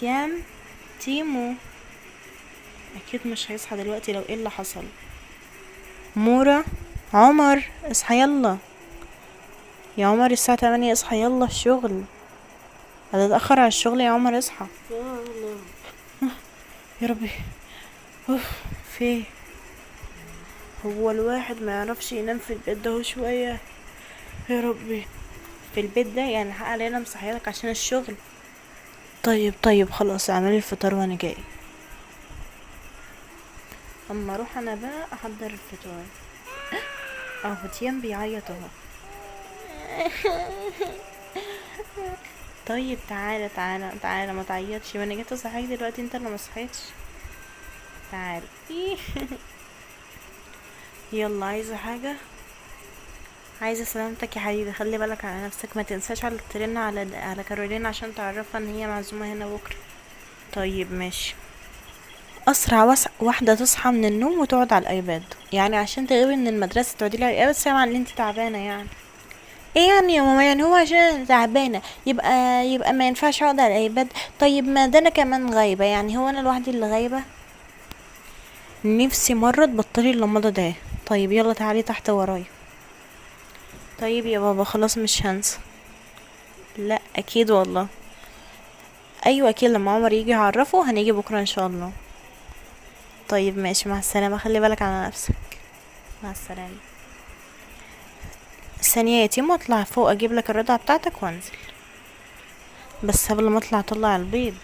تيام. تيمو. اكيد مش هيصحى دلوقتي، لو ايه اللي حصل. مورا. عمر اصحى يلا. يا عمر الساعة 8، اصحى يلا الشغل. هتتأخر على الشغل يا عمر، اصحى. يا ربي. اوف. في. هو الواحد ما يعرفش ينام في البيت ده شوية؟ يا ربي. في البيت ده يعني حق علينا مصحيلك عشان الشغل. طيب طيب خلاص، اعملي الفطار وانا جاي. اما اروح انا بقى احضر الفطار. اهو تيام بيعيط اهو. طيب تعالى تعالى تعالى، ما تعيطش، ما انا جيت اصحيك دلوقتي، انت اللي ما صحيتش. تعالى. يلا، عايزه حاجه؟ عايزه سلامتك يا حبيبي، خلي بالك على نفسك، ما تنساش على ترن على كارولين عشان تعرفها ان هي معزومه هنا بكره. طيب ماشي. اسرع واحده تصحى من النوم وتقعد على الايباد، يعني عشان تغيبي من المدرسه تقعدي لها على الايباد، سامعه ان انت تعبانه يعني. ايه يعني يا ماما؟ يعني هو عشان أنا تعبانه يبقى ما ينفعش اقعد على الايباد؟ طيب ما ده انا كمان غايبه، يعني هو انا لوحدي اللي غايبه؟ نفسي مره تبطلي اللمضه ده. طيب يلا تعالي تحت ورايا. طيب يا بابا خلاص مش هنسى. لا اكيد والله. ايوه اكيد، لما عمر يجي يعرفه هنيجي بكره ان شاء الله. طيب ماشي، مع السلامه، خلي بالك على نفسك. مع السلامه. ثانيه يا تيمو، اطلع فوق اجيب لك الرضعه بتاعتك وانزل. بس قبل ما اطلع اطلع البيض.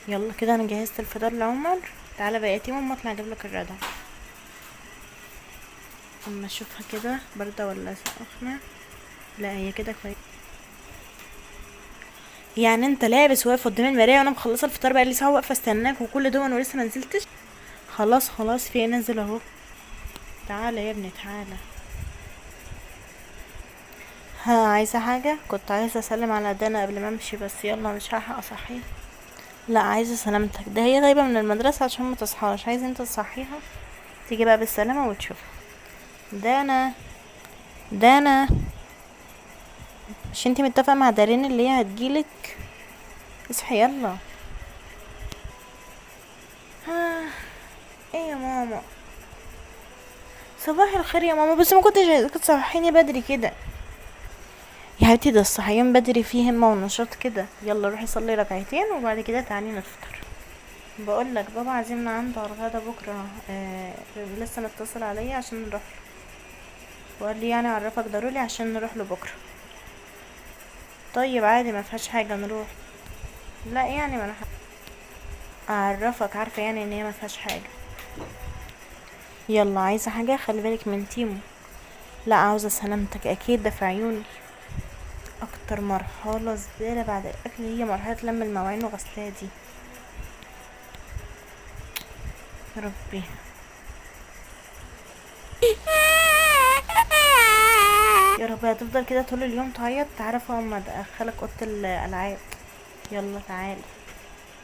يلا كده انا جهزت الفطار لعمر. تعالى بقى يا تيمو، اما اطلع اجيب لك الرضعه. اما اشوفها كده بارده ولا سخنه. لا هي كده كويس. يعني انت لابس واقف قدام المرايه وانا مخلصه الفطار بقى لي ساعه واقفه استناك، وكل ده وانا لسه ما نزلتش؟ خلاص خلاص، في ايه، نزل اهو. تعالى يا ابني تعالى. ها، عايزه حاجه؟ كنت عايزه اسلم على دانا قبل ما امشي، بس يلا مش هلحق اصحيها. لا عايزه سلامتك، ده هي غايبه من المدرسه عشان ما تصحاش، عايز انت تصحيها. تيجي بقى بالسلامه وتشوف. دانا. دانا. مش انتي متفقه مع دارين اللي هي هتجيلك؟ اصحي يلا. ها. ايه يا ماما؟ صباح الخير يا ماما، بس ما كنتش عايزاك تصحيني بدري كده. يا حبيبتي ده الصحيان بدري فيه همه ونشاط كده، يلا روحي صلي ركعتين وبعد كده تعالي نفطر. بقول لك بابا عازمنا عنده على الغدا بكره، لسه متصل عليا عشان نروح له. وقال لي يعني اعرفك ضروري عشان نروح له بكره. طيب عادي ما فيهاش حاجه، نروح. لا يعني ما انا اعرفك، عارفه يعني ان هي ما فيهاش حاجه. يلا، عايزه حاجه؟ خلي بالك من تيمو. لا عاوزه سلامتك اكيد، ده في عيوني. اكتر مرحله زباله بعد الاكل هي مرحله لم المواعين وغسلها دي. يا ربي. يا رب هتفضل كده طول اليوم تعيط؟ تعرف اما ادخلك اوضه الالعاب. يلا تعالى.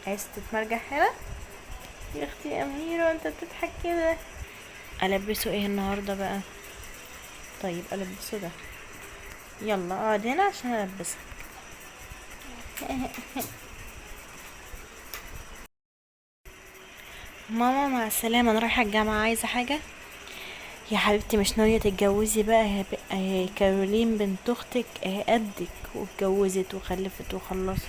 عايز تتمرجح هنا؟ يا اختي اميره انت بتضحك كده. البسه ايه النهارده بقى؟ طيب البسه ده. يلا اقعد هنا عشان البسك. ماما مع السلامه، انا رايحه الجامعه، عايزه حاجه؟ يا حبيبتي مش ناويه تتجوزي بقى؟ هي كارولين بنت اختك اهي قدك واتجوزت وخلفت وخلصت.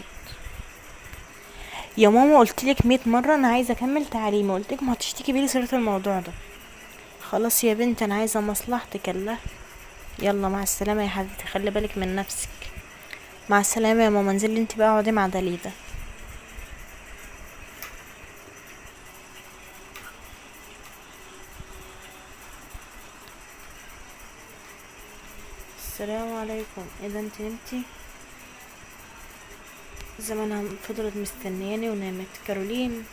يا ماما قلتلك 100 مره انا عايزه اكمل تعليمي، قلتلك ما تشتكي بيلي سيره الموضوع ده. خلاص يا بنت انا عايزه مصلحتك الله. يلا مع السلامه يا حبيبتي، خلي بالك من نفسك. مع السلامه يا ماما، انزلي انت بقى اقعدي مع داليدا. السلام عليكم. اذا انت نمتي؟ زمانها فضلت مستنياني ونامت. كارولين.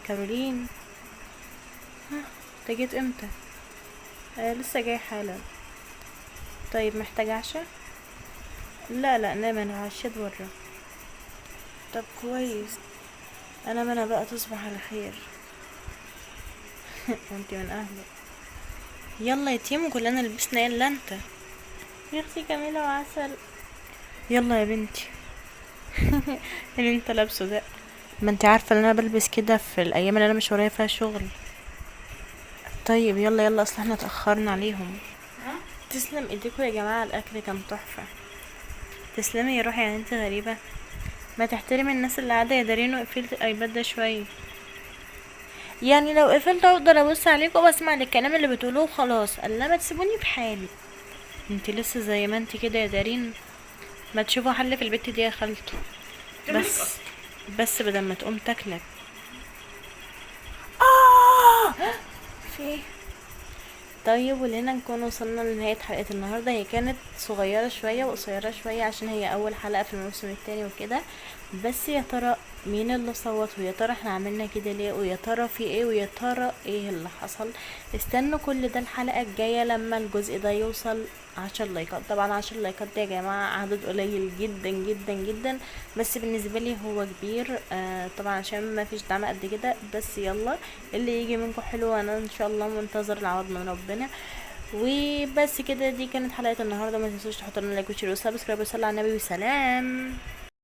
كارولين. انت جيت امتى؟ لسه جاي حالا. طيب محتاجه عشاء؟ لا لا نام، انا عشيت بره. طب كويس. انا بقى تصبح على خير. وانت من اهله. يلا يا تيمو كلنا لبسنا الا انت. يا اختي جميلة وعسل. يلا يا بنتي. اللي انت لابسه ده. ما انت عارفة ان انا بلبس كده في الايام اللي انا مش ورايا فيها شغل. طيب يلا يلا، اصل احنا اتأخرنا عليهم. تسلم ايديكوا يا جماعة، الاكل كان تحفة. تسلمي يا روحي، يعني انت غريبة. ما تحترمي الناس اللي قاعدة يا دارين، وقفلت الايباد ده شوية. يعني لو قفلت اقدر ابص عليكم واسمع الكلام اللي بتقولوه خلاص، الا ما تسيبوني بحالي. انت لسه زي ما انت كده يا دارين. ما تشوفوا حل في البت دي يا خالته. بس بس بدل ما تقوم تاكلك. في ايه؟ طيب ولهنا نكون وصلنا لنهاية حلقة النهاردة. هي كانت صغيرة شوية وقصيرة شوية عشان هي أول حلقة في الموسم التاني وكده. بس يا ترى مين اللي صوت، ويا ترى احنا عملنا كده ليه، ويا ترى في ايه، ويا ترى ايه اللي حصل. استنوا كل ده الحلقة الجاية لما الجزء ده يوصل 10 لايكات. طبعا 10 لايكات دي يا جماعة عدد قليل جدا جدا جدا، بس بالنسبة لي هو كبير. طبعا عشان ما فيش دعم قد كده. بس يلا، اللي يجي منكم حلو، انا ان شاء الله منتظر العوض من ربنا. وبس كده، دي كانت حلقة النهاردة. ما تنسوش تحطوا لنا لايك وشير وسبسكرايب وصلوا على النبي، وسلام.